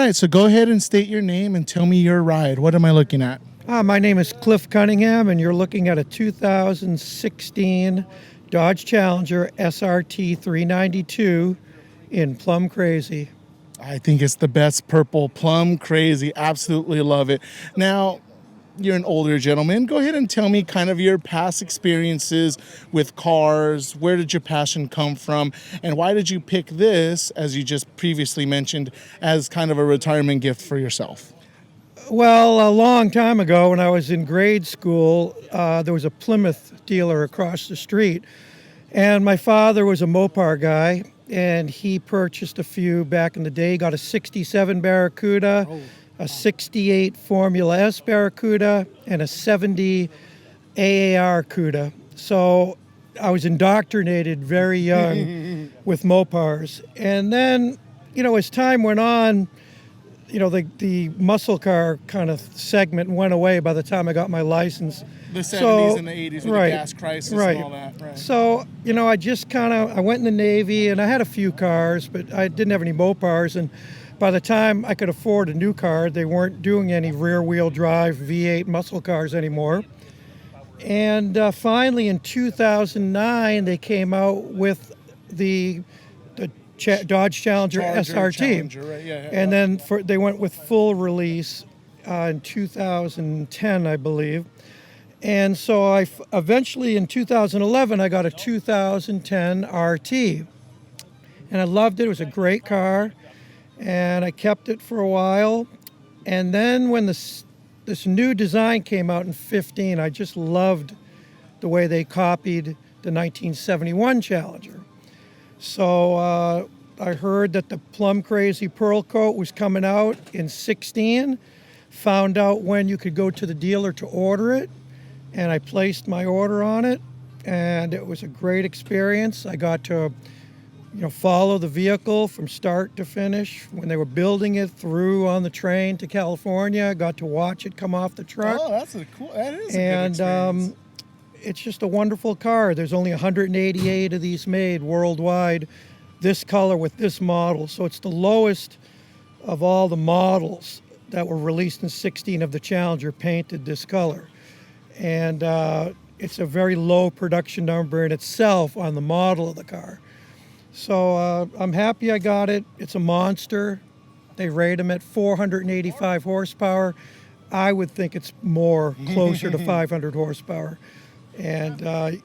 right, so go ahead and state your name and tell me your ride. What am I looking at? My name is Cliff Cunningham, and you're looking at a 2016 Dodge Challenger SRT 392 in Plum Crazy. I think it's the best purple, plum crazy. Absolutely love it. Now, you're an older gentleman. Go ahead and tell me kind of your past experiences with cars. Where did your passion come from? And why did you pick this, as you just previously mentioned, as kind of a retirement gift for yourself? Well, a long time ago when I was in grade school, there was a Plymouth dealer across the street. And my father was a Mopar guy, and he purchased a few back in the day. He got a 67 Barracuda, a 68 Formula S Barracuda, and a 70 AAR Cuda. So I was indoctrinated very young with Mopars. And then, as time went on, the muscle car kind of segment went away by the time I got my license. The 70s and the 80s with right, the gas crisis right. and all that. Right. So, I just I went in the Navy, and I had a few cars, but I didn't have any Mopars. And by the time I could afford a new car, they weren't doing any rear-wheel drive V8 muscle cars anymore. And finally, in 2009, they came out with the Dodge Challenger SRT. Challenger, right? Yeah. And then they went with full release in 2010, I believe. And so eventually in 2011, I got a 2010 RT. And I loved it. It was a great car. And I kept it for a while. And then when this new design came out in 15, I just loved the way they copied the 1971 Challenger. So I heard that the Plum Crazy Pearl Coat was coming out in 16, found out when you could go to the dealer to order it, and I placed my order on it, and it was a great experience. I got to follow the vehicle from start to finish. When they were building it through on the train to California, I got to watch it come off the truck. Oh, that is a good experience. It's just a wonderful car. There's only 188 of these made worldwide, this color with this model. So it's the lowest of all the models that were released in 16 of the Challenger painted this color. And it's a very low production number in itself on the model of the car. So I'm happy I got it. It's a monster. They rate them at 485 horsepower. I would think it's more, closer to 500 horsepower. And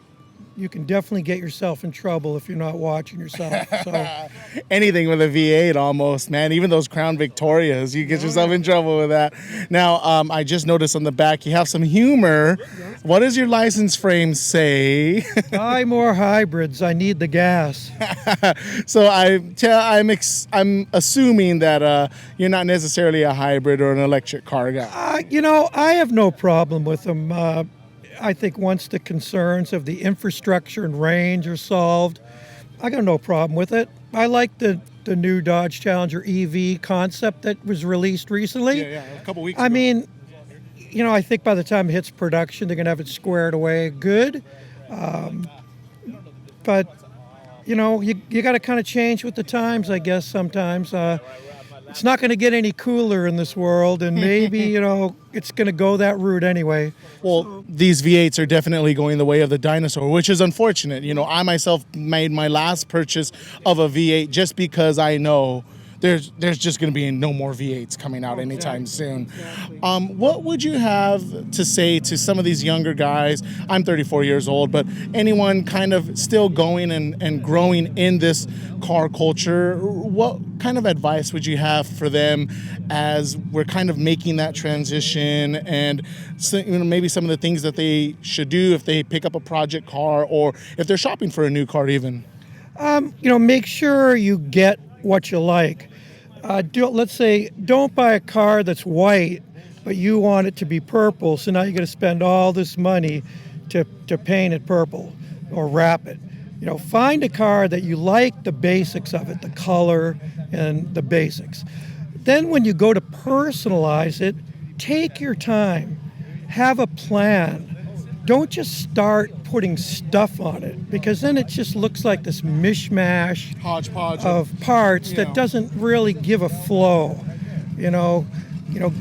you can definitely get yourself in trouble if you're not watching yourself. So anything with a V8 almost, man. Even those Crown Victorias, you get yourself in trouble with that. Now, I just noticed on the back you have some humor. What does your license frame say? Buy more hybrids. I need the gas. So I'm assuming that you're not necessarily a hybrid or an electric car guy. I have no problem with them. I think once the concerns of the infrastructure and range are solved, I got no problem with it. I like the new Dodge Challenger EV concept that was released recently. Yeah, a couple weeks ago. I mean, I think by the time it hits production, they're going to have it squared away good. But, you got to kind of change with the times, I guess, sometimes. It's not going to get any cooler in this world, and maybe, it's going to go that route anyway. Well, these V8s are definitely going the way of the dinosaur, which is unfortunate. I myself made my last purchase of a V8 just because I know there's just going to be no more V8s coming out anytime soon. What would you have to say to some of these younger guys? I'm 34 years old, but anyone kind of still going and growing in this car culture, what kind of advice would you have for them as we're kind of making that transition, and maybe some of the things that they should do if they pick up a project car or if they're shopping for a new car even? Make sure you get what you like. Let's say don't buy a car that's white, but you want it to be purple, so now you're going to spend all this money to paint it purple or wrap it. Find a car that you like the basics of it, the color and the basics. Then when you go to personalize it, take your time, have a plan. Don't just start putting stuff on it, because then it just looks like this mishmash Hodgepodge of parts that doesn't really give a flow.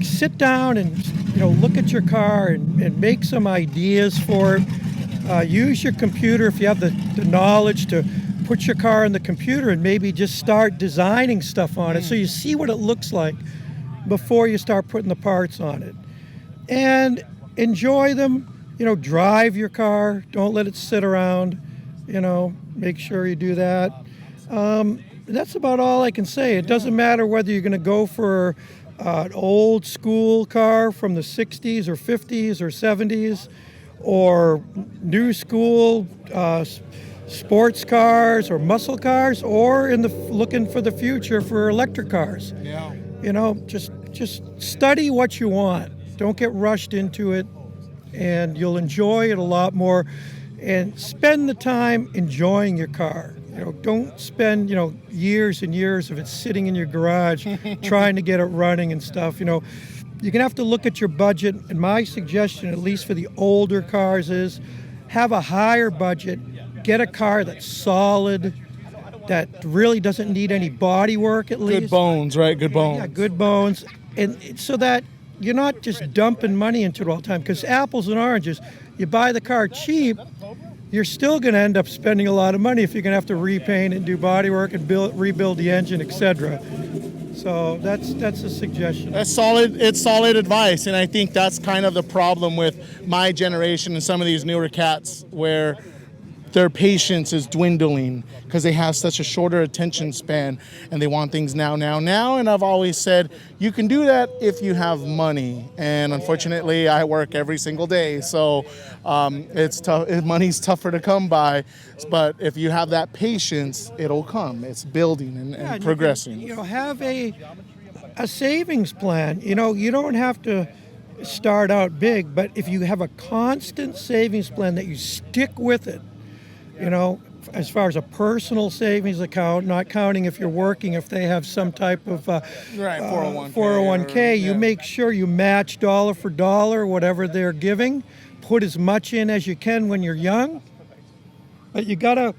Sit down and look at your car and make some ideas for it. Use your computer if you have the knowledge to put your car in the computer and maybe just start designing stuff on it so you see what it looks like before you start putting the parts on it. And enjoy them. Drive your car. Don't let it sit around. Make sure you do that. That's about all I can say. It doesn't matter whether you're going to go for an old school car from the 60s or 50s or 70s or new school sports cars or muscle cars, or looking for the future for electric cars. Yeah. Just study what you want. Don't get rushed into it, and you'll enjoy it a lot more. And spend the time enjoying your car. Don't spend years and years of it sitting in your garage trying to get it running and stuff. You're gonna have to look at your budget. And my suggestion, at least for the older cars, is have a higher budget. Get a car that's solid, that really doesn't need any body work at least. Good bones, right? Good bones. Yeah, good bones. And so that you're not just dumping money into it all the time. Because apples and oranges, you buy the car cheap, you're still going to end up spending a lot of money if you're going to have to repaint and do body work and rebuild the engine, etc. So that's a suggestion. That's solid. It's solid advice, and I think that's kind of the problem with my generation and some of these newer cats, where their patience is dwindling because they have such a shorter attention span and they want things now. And I've always said you can do that if you have money. And unfortunately, I work every single day, so it's tough. Money's tougher to come by. But if you have that patience, it'll come. It's building and progressing. You can, have a savings plan. You don't have to start out big, but if you have a constant savings plan that you stick with it, as far as a personal savings account, not counting if you're working, if they have some type of 401k, you make sure you match dollar for dollar whatever they're giving. Put as much in as you can when you're young, but you got to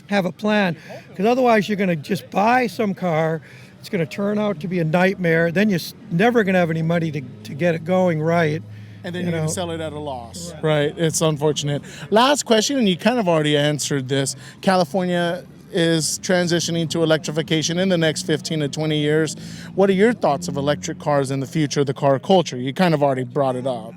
have a plan, because otherwise you're going to just buy some car. It's going to turn out to be a nightmare. Then you're never going to have any money to get it going right. And then you're going to sell it at a loss. Right. It's unfortunate. Last question, and you kind of already answered this. California is transitioning to electrification in the next 15 to 20 years. What are your thoughts of electric cars in the future of the car culture? You kind of already brought it up.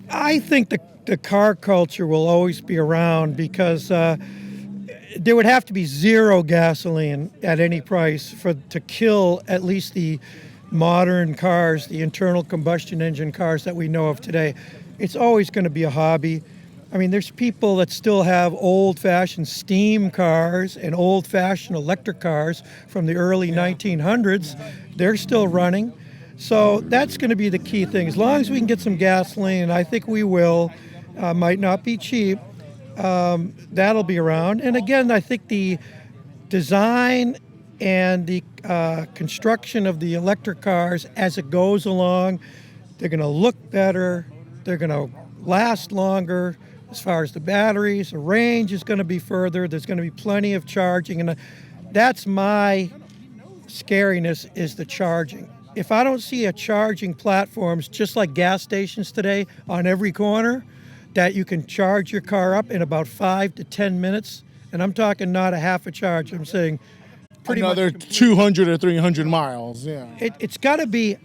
I think the car culture will always be around, because there would have to be zero gasoline at any price to kill at least the modern cars, the internal combustion engine cars that we know of today. It's always going to be a hobby. I mean, there's people that still have old-fashioned steam cars and old-fashioned electric cars from the early 1900s. They're still running. So that's going to be the key thing. As long as we can get some gasoline, and I think we will, might not be cheap, that'll be around. And again, I think the design and the construction of the electric cars as it goes along, they're going to look better, they're going to last longer. As far as the batteries, the range is going to be further, there's going to be plenty of charging, and that's my scariness, is the charging. If I don't see a charging platforms just like gas stations today on every corner, that you can charge your car up in about 5 to 10 minutes, and I'm talking not a half a charge, I'm saying another 200 or 300 miles. Yeah. It's got to be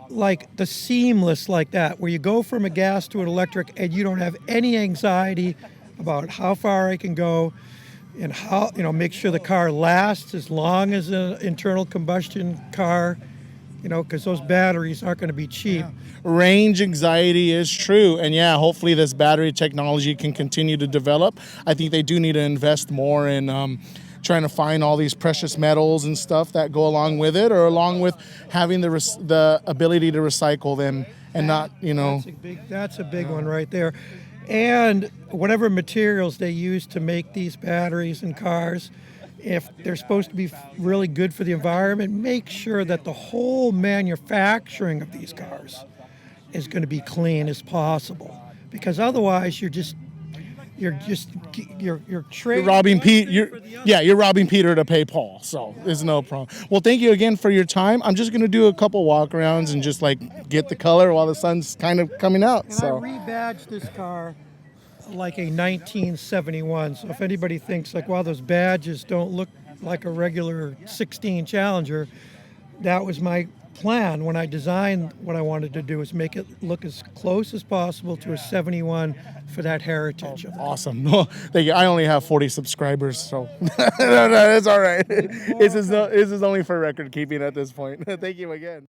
like the seamless like that, where you go from a gas to an electric and you don't have any anxiety about how far I can go, and how, make sure the car lasts as long as an internal combustion car, because those batteries aren't going to be cheap. Yeah. Range anxiety is true. And hopefully this battery technology can continue to develop. I think they do need to invest more in trying to find all these precious metals and stuff that go along with it, or along with having the ability to recycle them and not, That's a big one right there. And whatever materials they use to make these batteries and cars, if they're supposed to be really good for the environment, make sure that the whole manufacturing of these cars is going to be clean as possible. Because otherwise you're just You're just you're You're trading. robbing one Pete. thing for the other. Yeah, you're robbing Peter to pay Paul. So there's no problem. Well, thank you again for your time. I'm just gonna do a couple walk arounds and just like get the color while the sun's kind of coming out. And So I rebadged this car like a 1971. So if anybody thinks like, wow, those badges don't look like a regular 16 Challenger, that was my plan when I designed what I wanted to do, is make it look as close as possible to a 71 for that heritage of it. awesome. Well, thank you. I only have 40 subscribers, so no, it's all right. This is only for record keeping at this point. Thank you again.